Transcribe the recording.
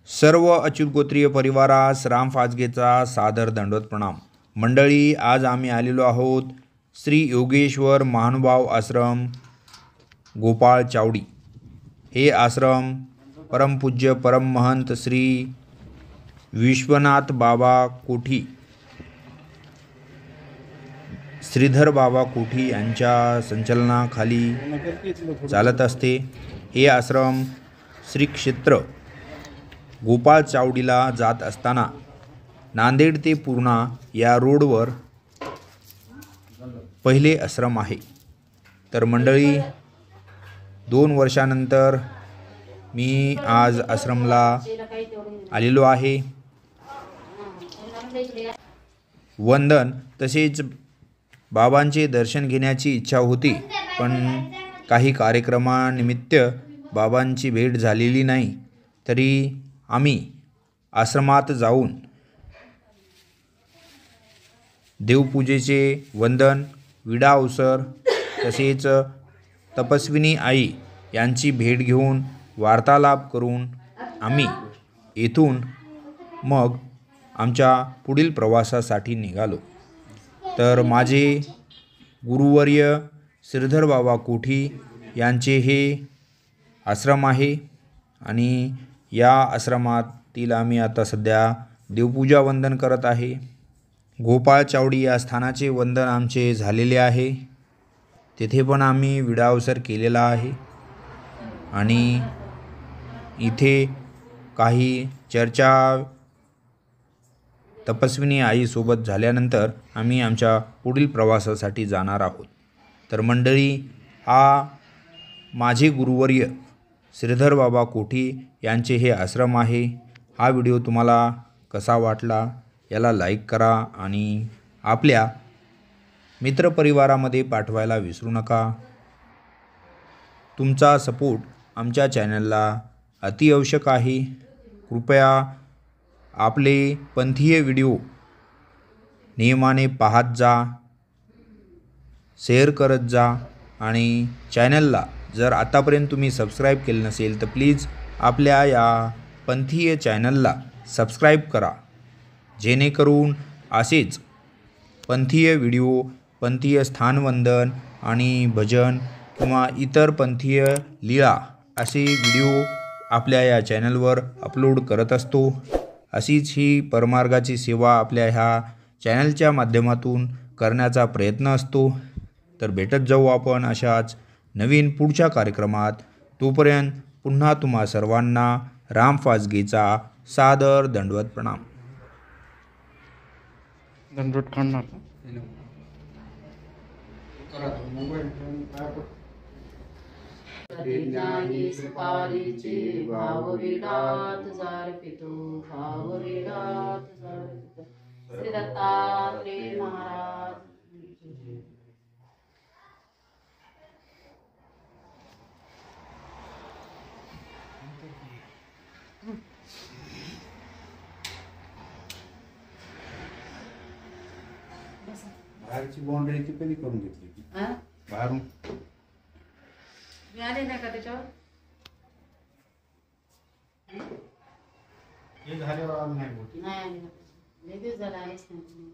सर्व अच्युत गोत्रीय परिवारास राम फाजगेचा सादर दंडवत प्रणाम। मंडळी, आज आम्ही आलेलो आहोत श्री योगेश्वर महानुभाव आश्रम गोपाळ चावडी। हे आश्रम परमपूज्य परममहंत श्री विश्वनाथ बाबा कोठी, श्रीधर बाबा कोठी यांच्या संचलनाखाली चालत असते। हे आश्रम श्री क्षेत्र गोपाळ चावडीला जात असताना नांदेड ते पूर्णा या रोडवर पहिले आश्रम आहे। तर मंडळी, 2 वर्षानंतर मी आज आश्रमला आलेलो आहे। वंदन तसेच बाबांचे दर्शन घेण्याची इच्छा होती, पण काही कार्यक्रमानिमित्त बाबांची भेट झालेली नाही। तरी आम्ही आश्रमात जाऊन देवपूजेचे वंदन, विडा अवसर तसेच तपस्विनी आई यांची भेट घेऊन वार्तालाप करून आम्ही येथून मग आमच्या पुढील प्रवासासाठी निघालो। तर माझे गुरुवर्य श्रीधर बाबा कोठी यांचे हे आश्रम आहे आणि या आश्रमातील आम्ही आता सध्या देवपूजा वंदन करत आहे। गोपाळ चावडी या स्थानाचे वंदन आमचे झालेले आहे। तेथे पण आम्ही विडा अवसर केलेला आहे आणि इथे काही चर्चा तपस्विनी आईसोबत झाल्यानंतर आम्ही आमच्या पुढील प्रवासासाठी जाणार आहोत। तर मंडळी, हा माझे गुरुवर्य श्रीधर बाबा कोठी यांचे हे आश्रम आहे। हा व्हिडिओ तुम्हाला कसा वाटला याला लाईक करा आणि आपल्या मित्रपरिवारामध्ये पाठवायला विसरू नका। तुमचा सपोर्ट आमच्या चॅनलला अतिआवश्यक आहे। कृपया आपले पंथीय व्हिडिओ नियमाने पाहत जा, शेअर करत जा आणि चॅनलला जर आतापर्यंत तुम्ही सबस्क्राईब केले नसेल तर प्लीज आपल्या या पंथीय चॅनलला सबस्क्राईब करा, जेणेकरून असेच पंथीय व्हिडिओ, पंथीय स्थानवंदन आणि भजन किंवा इतर पंथीय लीळा असे व्हिडिओ आपल्या या चॅनलवर अपलोड करत असतो। अशीच ही परमार्गाची सेवा आपल्या ह्या चॅनलच्या माध्यमातून करण्याचा प्रयत्न असतो। तर भेटत जाऊ आपण अशाच नवीन पुढच्या कार्यक्रमात। तोपर्यंत पुन्हा तुम्हा सर्वांना राम फाजगेचा सादर दंडवत प्रणाम। दंडवत काढणार ज्ञानी सुपारीचे भाव वेदात जार पितो, भाव वेदात जार पितो। श्री दत्तात्रेय महाराज। बाहेरची बाउंड्री ती कधी करून घेतली? बाहेरून मिळाले नाही का त्याच्यावर? हे झाल्यावर नाही होती. नाही, लगेच झाला आहेच नाही।